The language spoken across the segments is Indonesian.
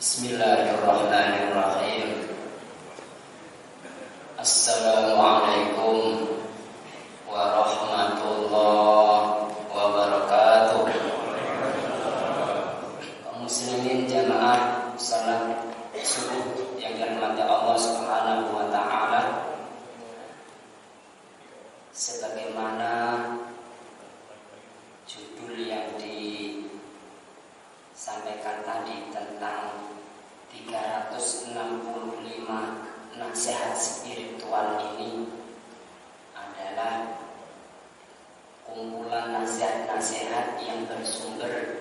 Bismillahirrahmanirrahim. Assalamualaikum warahmatullahi wabarakatuh. Kaum muslimin jamaah salat subuh yang dirahmati Allah Subhanahu wa taala. Sebagaimana judul yang disampaikan tadi tentang 365 nasihat spiritual ini adalah kumpulan nasihat-nasihat yang bersumber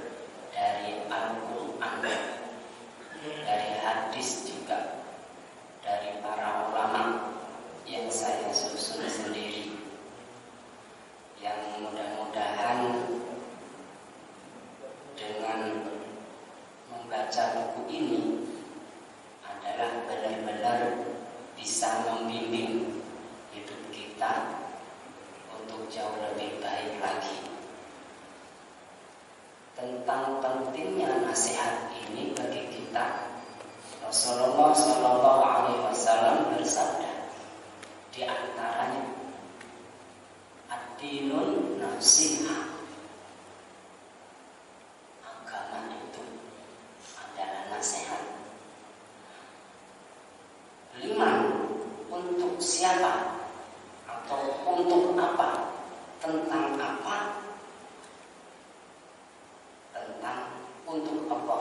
dari Al-Quran, dari hadis juga, dari para ulama yang saya susun sendiri, yang mudah-mudahan dengan membaca buku ini adalah benar-benar bisa membimbing hidup kita untuk jauh lebih baik lagi. Tentang pentingnya nasihat ini bagi kita, Rasulullah Shallallahu Alaihi Wasallam bersabda, di antaranya ad-dinun nasihat. Agama itu adalah nasihat. 5. Untuk siapa atau untuk apa? Tentang apa? Tentang untuk apa?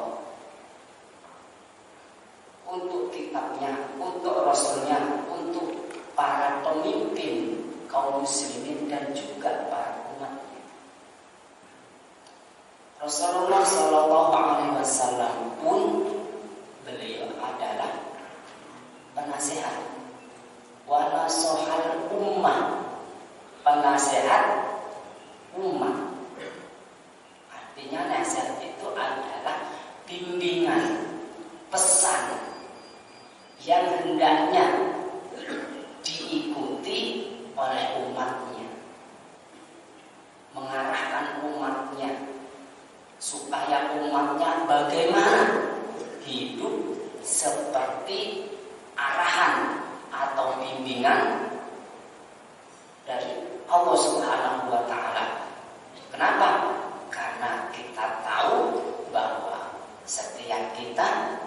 Untuk kitabnya, untuk rasulnya, untuk para pemimpin kaum muslimin dan juga para umatnya. Rasulullah Shallallahu Alaihi Wasallam pun beliau adalah penasihat, wa nasohal ummah, penasihat umat. Artinya nasihat itu adalah bimbingan, pesan yang hendaknya diikuti oleh umatnya, mengarahkan umatnya supaya umatnya bagaimana hidup seperti arahan atau bimbingan dari Allah Subhanahu wa taala. Kenapa? Karena kita tahu bahwa setiap kita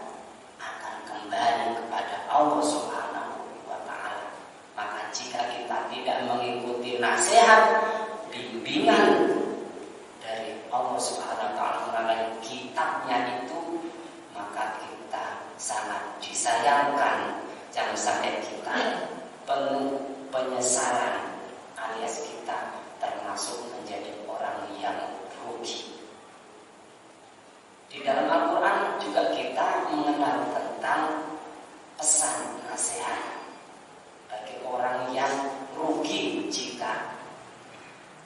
akan kembali kepada Allah Subhanahu wa taala. Maka jika kita tidak mengikuti nasihat, bimbingan dari Allah Subhanahu wa taala melalui kitabnya itu, maka kita sangat disayangkan. Jangan sampai kita penuh penyesalan alias kita termasuk menjadi orang yang rugi. Di dalam Al-Quran juga kita mengenal tentang pesan nasihat bagi orang yang rugi jika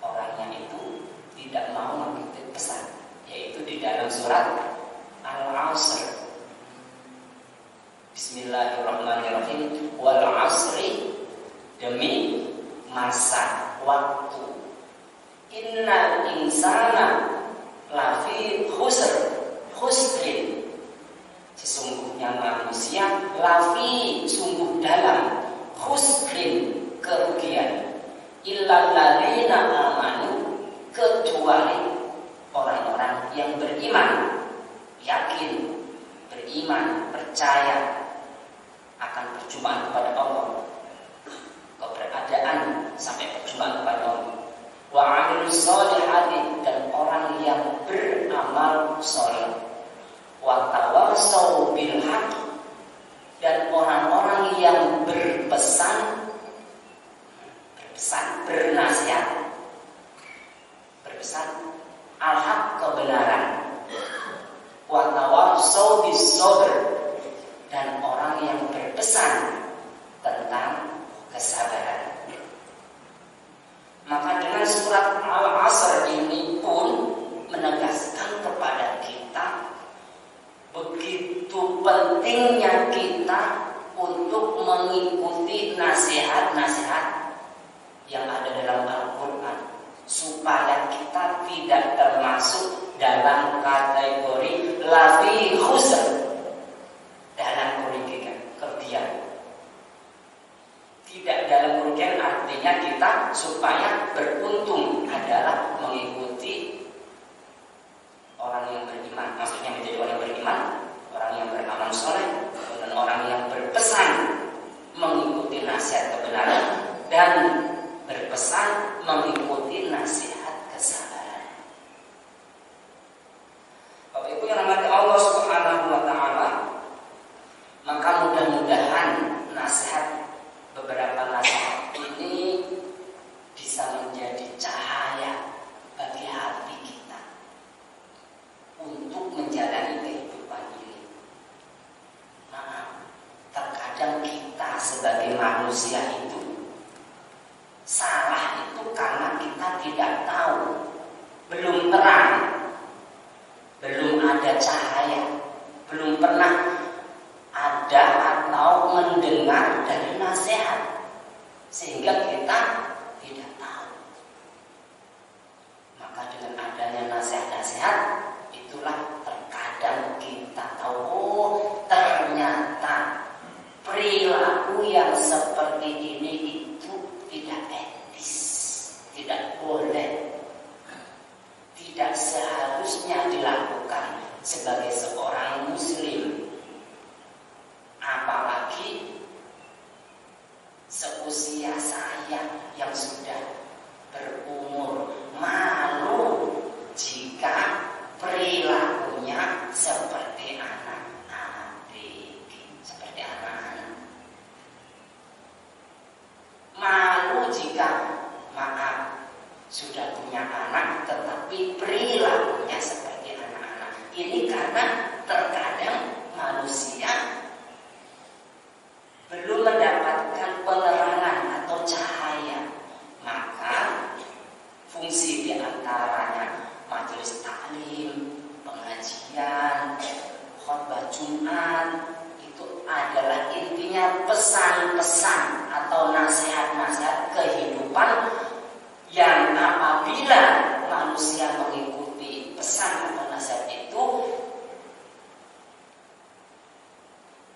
orangnya itu tidak mau mengikuti pesan, yaitu di dalam surat Al-Asr. Bismillahirrahmanirrahim. Wal asri, demi masa waktu. Innal insana lafi khusrin. Sesungguhnya manusia lafi, sungguh dalam, khusrin, kerugian. Illal ladzina amanu, kecuali orang-orang yang beriman, yakin, beriman, percaya akan perjumpaan kepada Allah, keberadaan sampai perjumpaan kepada Allah. Wa 'amilus sholihati, dan orang yang beramal sholeh. Wa tawassaw bil haqq, dan orang-orang yang bernasihat, berpesan al-haq, kebenaran. Wa tawassaw bis sabr, dan orang yang berpesan tentang kesabaran. Maka dengan surat Al-Asr ini pun menegaskan kepada kita begitu pentingnya kita untuk mengikuti nasihat-nasihat yang ada dalam Al-Quran, supaya kita tidak termasuk dalam kategori lafi khusr, supaya beruntung adalah mengikuti orang yang beriman. Maksudnya menjadi orang yang beriman, orang yang beramal soleh, dan orang yang berpesan mengikuti nasihat kebenaran dan berpesan mengikuti nasihat kesabaran. Bapak Ibu yang rahmati Allah Subhanahu wa taala, maka mudah-mudahan beberapa nasihat ini bisa menjadi cahaya bagi hati kita untuk menjalani kehidupan ini. Nah, terkadang kita sebagai manusia itu salah itu karena kita tidak tahu, belum terang, belum ada cahaya, belum pernah ada atau mendengar dari nasihat, sehingga kita tidak tahu. Maka dengan adanya nasihat-nasihat, itulah terkadang kita tahu, oh ternyata perilaku yang seperti ini itu tidak etis, tidak boleh, tidak seharusnya dilakukan sebagai seorang muslim. Apalagi seusia saya yang sudah berumur, malu jika perilakunya seperti anak-adik, seperti anak-anak. Malu jika, maaf, sudah punya anak tetapi perilakunya seperti anak-anak. Ini karena terkadang manusia belum mendapatkan penerangan atau cahaya. Maka fungsi diantaranya majelis taklim, pengajian, khotbah Jumat itu adalah intinya pesan-pesan atau nasihat-nasihat kehidupan yang apabila manusia mengikuti pesan atau nasihat itu,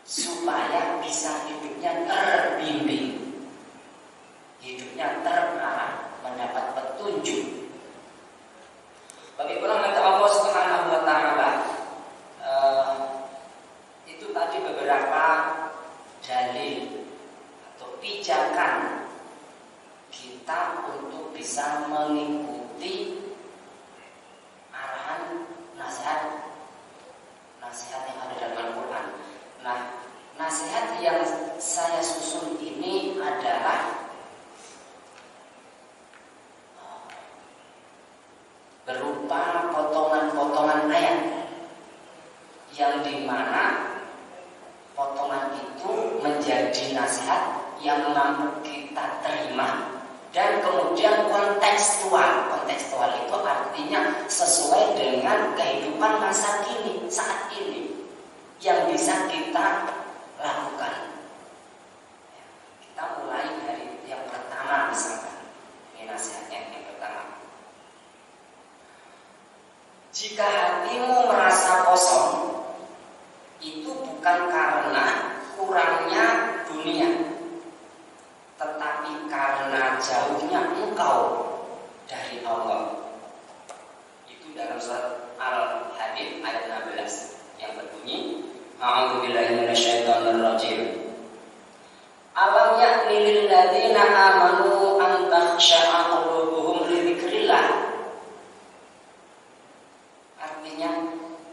supaya bisa hidupnya terbimbing, hidupnya terarah, mendapat petunjuk. Bagi orang yang Allah Subhanahu wa taala, itu tadi beberapa dalil atau pijakan kita untuk bisa mengikuti arahan nasihat yang ada dalam Al-Quran. Nah, nasihat yang saya susun ini adalah berupa potongan-potongan ayat yang dimana potongan itu menjadi nasihat yang mampu kita terima dan kemudian kontekstual itu artinya sesuai dengan kehidupan masa kini, saat ini, yang bisa kita lakukan. Kita mulai dari yang pertama, misalkan ini nasihatnya yang pertama. Jika hatimu merasa kosong, itu bukan karena kurangnya dunia, tetapi karena jauhnya engkau dari Allah. Itu dalam surat Al-Hadid ayat 16 yang berbunyi, A'udzubillahi minasyaitonir rajim. Alam ya'ni lil ladzina amanu an takhsha'a qulubuhum li dzikrillah. Artinya,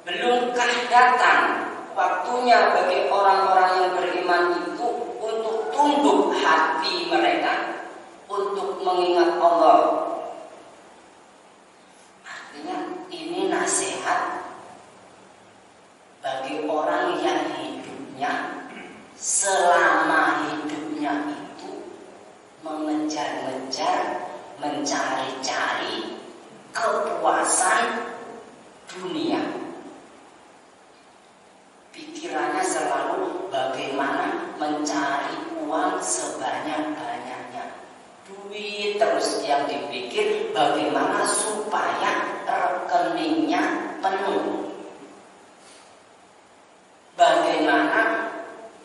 belumkah datang waktunya bagi orang-orang yang beriman itu untuk tunduk hati mereka untuk mengingat Allah. Artinya ini nasihat bagi orang yang hidupnya selama hidupnya itu mengejar-ngejar, mencari-cari kepuasan dunia. Pikirannya selalu bagaimana mencari uang sebanyak-banyaknya. Duit terus yang dipikir bagaimana supaya rekeningnya penuh. Bagaimana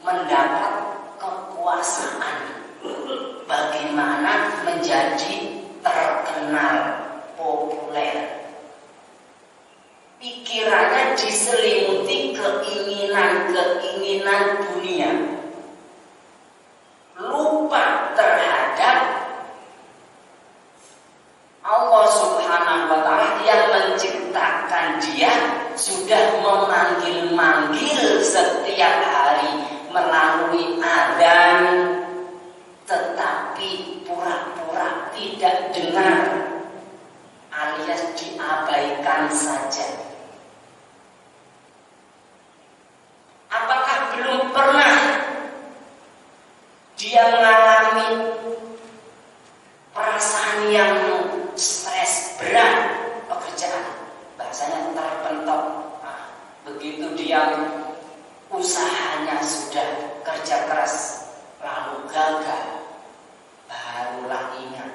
mendapat kekuasaan, bagaimana menjadi menjadi terkenal, populer. Pikirannya diselimuti keinginan-keinginan dunia, lupa terhadap Allah Subhanahu wa Ta'ala yang menciptakan dia, sudah memanggil-manggil setiap hari melalui adzan, tetapi pura-pura tidak dengar alias diabaikan saja. Apakah belum pernah dia mengalami perasaan yang stres berat, pekerjaan bahasanya terpentok? Begitu dia usahanya sudah kerja keras lalu gagal, barulah ingat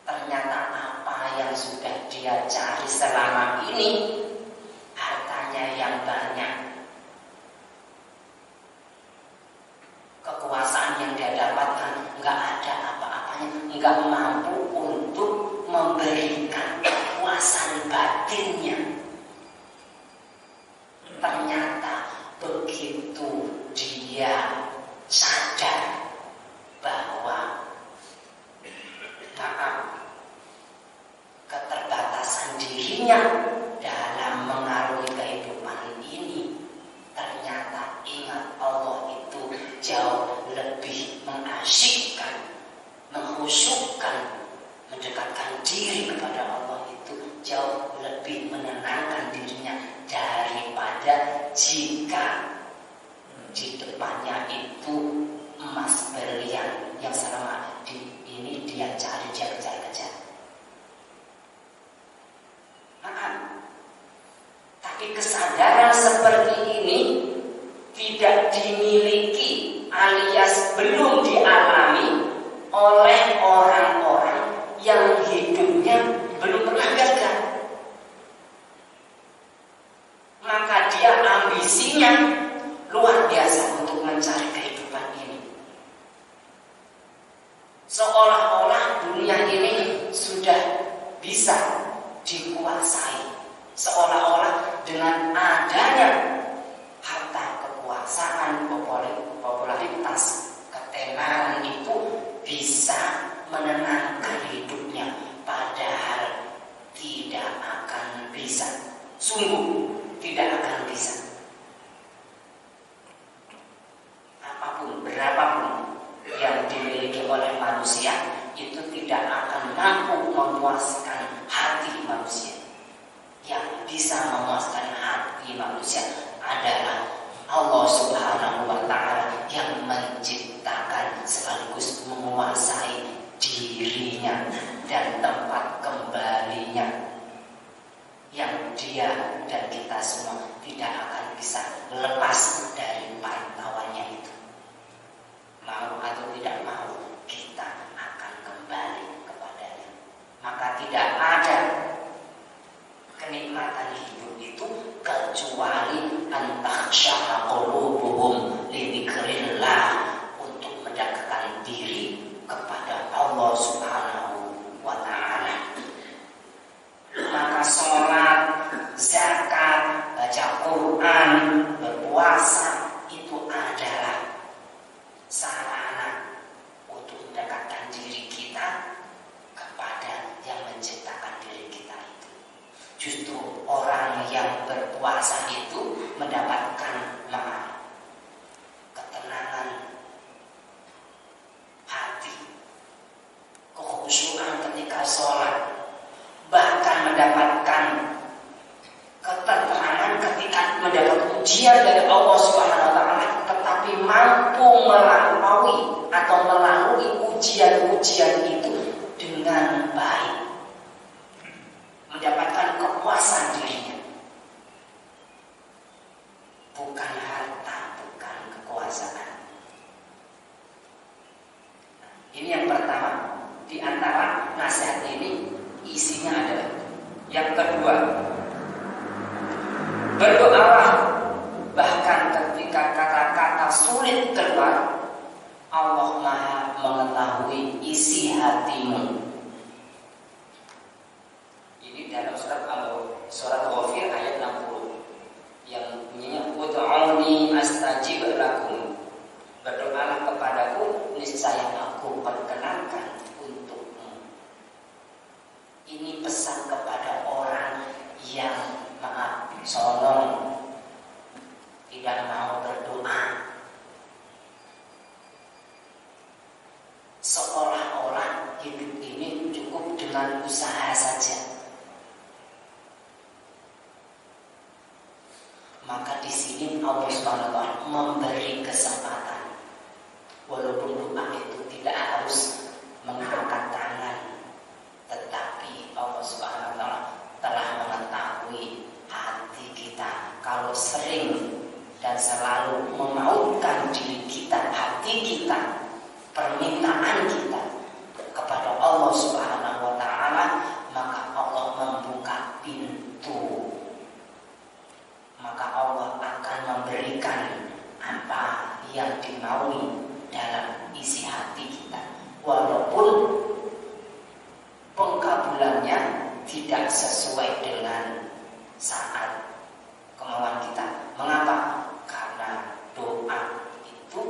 ternyata apa yang sudah dia cari selama ini, hartanya yang banyak, kekuasaan yang dia dapatkan, nggak ada apa-apanya, nggak mampu untuk memberikan kepuasan batinnya. Ternyata begitu dia sadar bahwa keterbatasan dirinya dalam mengarungi kehidupan ini, ternyata ingat Allah itu jauh lebih mengasyikkan, mengkhusyukkan, mendekatkan diri kepada Allah itu jauh lebih menenangkan dirinya daripada jika di depannya itu emas berlian yang selama ini dia cari, dia kejar-kejar. Tapi kesadaran seperti ini tidak dimiliki alias belum dialami oleh orang-orang yang hidupnya belum pernah gagal. Maka dia ambisinya luar biasa untuk mencari kehidupan ini. Seolah-olah dunia ini sudah bisa dikuasai, seolah-olah dengan adanya harta, kekuasaan, popularitas, ketenaran itu bisa menenangkan hidupnya, padahal tidak akan bisa. Sungguh tidak akan bisa. Apapun, berapapun yang dimiliki oleh manusia itu tidak akan mampu memuaskan hati manusia. Yang bisa memuaskan hati manusia adalah Allah Subhanahu wa Ta'ala yang menciptakan sekaligus menguasai dirinya dan tempat kembalinya, yang dia dan kita semua tidak akan bisa lepas dari pantauannya itu. Mau atau tidak mau, kita akan kembali kepadanya. Maka tidak ada kenikmatan hidup itu kecuali antakhsha'a qulubuhum lidzikrillah, untuk mendekatkan diri kepada Allah Subhanahu wa Ta'ala. Maka sholat, zakat, baca Quran, berpuasa itu adalah sarana untuk mendekatkan diri kita kepada yang menciptakan diri kita itu. Justru orang yang berpuasa itu mendapatkan ketenangan hati, kekhusyukan ketika sholat, bahkan mendapatkan ketenangan ketika mendapat ujian dari Allah Subhanahu wa Ta'ala, tetapi mampu melampaui atau melalui ujian-ujian itu dengan baik, mendapatkan kepuasan dirinya. Bukan harta, bukan kekuasaan. Ini yang pertama. Di antara nasihat ini isinya adalah yang kedua, berdoalah bahkan ketika kata-kata sulit keluar, Allah Maha mengetahui Maka di sini Allah Subhanahu wa taala memberi kesempatan. Walaupun doa itu tidak harus mengangkat tangan, tetapi Allah Subhanahu wa taala telah mengetahui hati kita. Kalau sering dan selalu memaukan diri kita, hati kita, permintaan kita kepada Allah Subhanahu wa taala, maka Allah membuka pintu. Maka Allah akan memberikan apa yang dimaui dalam isi hati kita. Walaupun pengkabulannya tidak sesuai dengan saat kemauan kita. Mengapa? Karena doa itu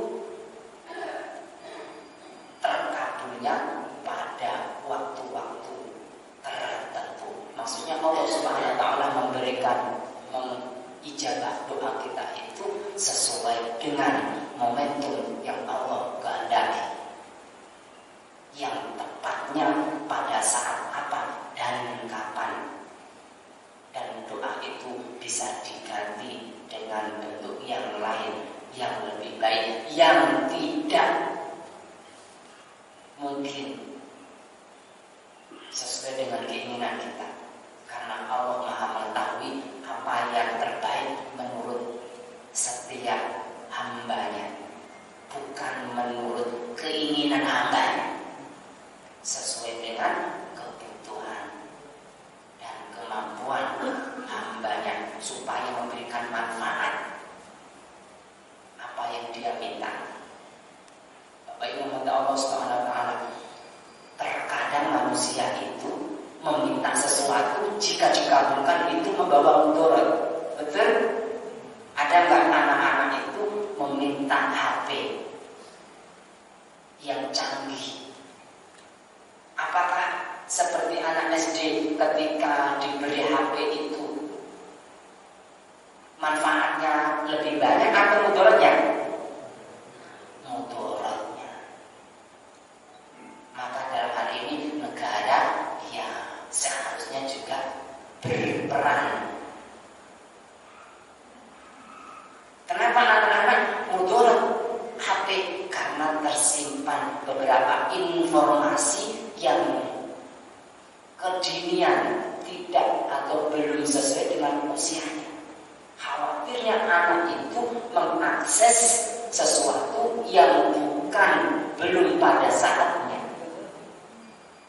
terkabulnya pada waktu-waktu tertentu. Maksudnya Allah Subhanahu wa taala memberikan ijabah doa kita itu sesuai dengan momentum yang Allah kehendaki, yang tepatnya pada saat apa dan kapan. Dan doa itu bisa diganti dengan bentuk yang lain, yang lebih baik, yang tidak mungkin sesuai dengan keinginan kita. Karena Allah Maha mengetahui apa yang terbaik menurut setiap hambanya, bukan menurut keinginan hambanya, sesuai dengan kebutuhan dan kemampuan hambanya supaya memberikan manfaat apa yang dia minta. Bapak Ibu Allah Subhanahu wa taala, terkadang manusia itu meminta sesuatu, jika dikabulkan itu membawa mudarat. Betul? Ada nggak anak-anak itu meminta HP yang canggih? Apakah seperti anak SD ketika diberi HP itu manfaatnya lebih banyak atau mudaratnya? Mudaratnya. Maka dalam hal ini negara seharusnya juga berperan. Kenapa anak-anak mudarat HP? Karena tersimpan beberapa informasi yang kedinian, tidak atau belum sesuai dengan usianya. Khawatirnya anak itu mengakses sesuatu yang belum pada saatnya,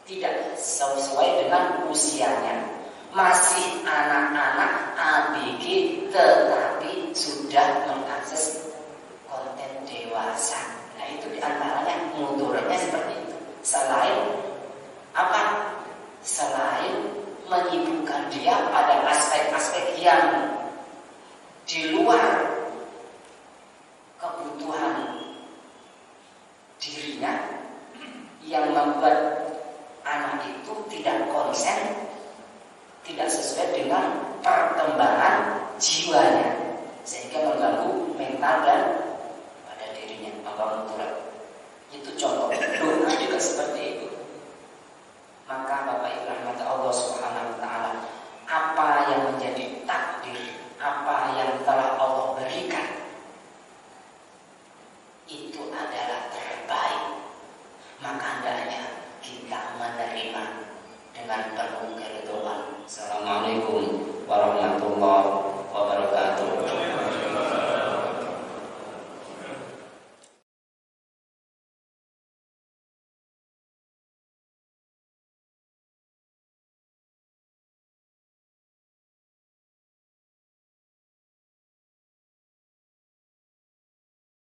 tidak sesuai dengan usianya, masih anak-anak ABG tetapi sudah mengakses konten dewasa. Nah itu diantaranya mudaratnya seperti itu. Selain apa? Selain menyibukkan dia pada aspek-aspek yang di luar kebutuhan dirinya, yang membuat anak itu tidak konsen, tidak sesuai dengan perkembangan jiwanya, sehingga mengganggu mental dan pada dirinya, membangun mudarat. Itu contoh. Doa juga seperti itu. Maka Bapak Ibu rahmat Allah Subhanahu wa taala,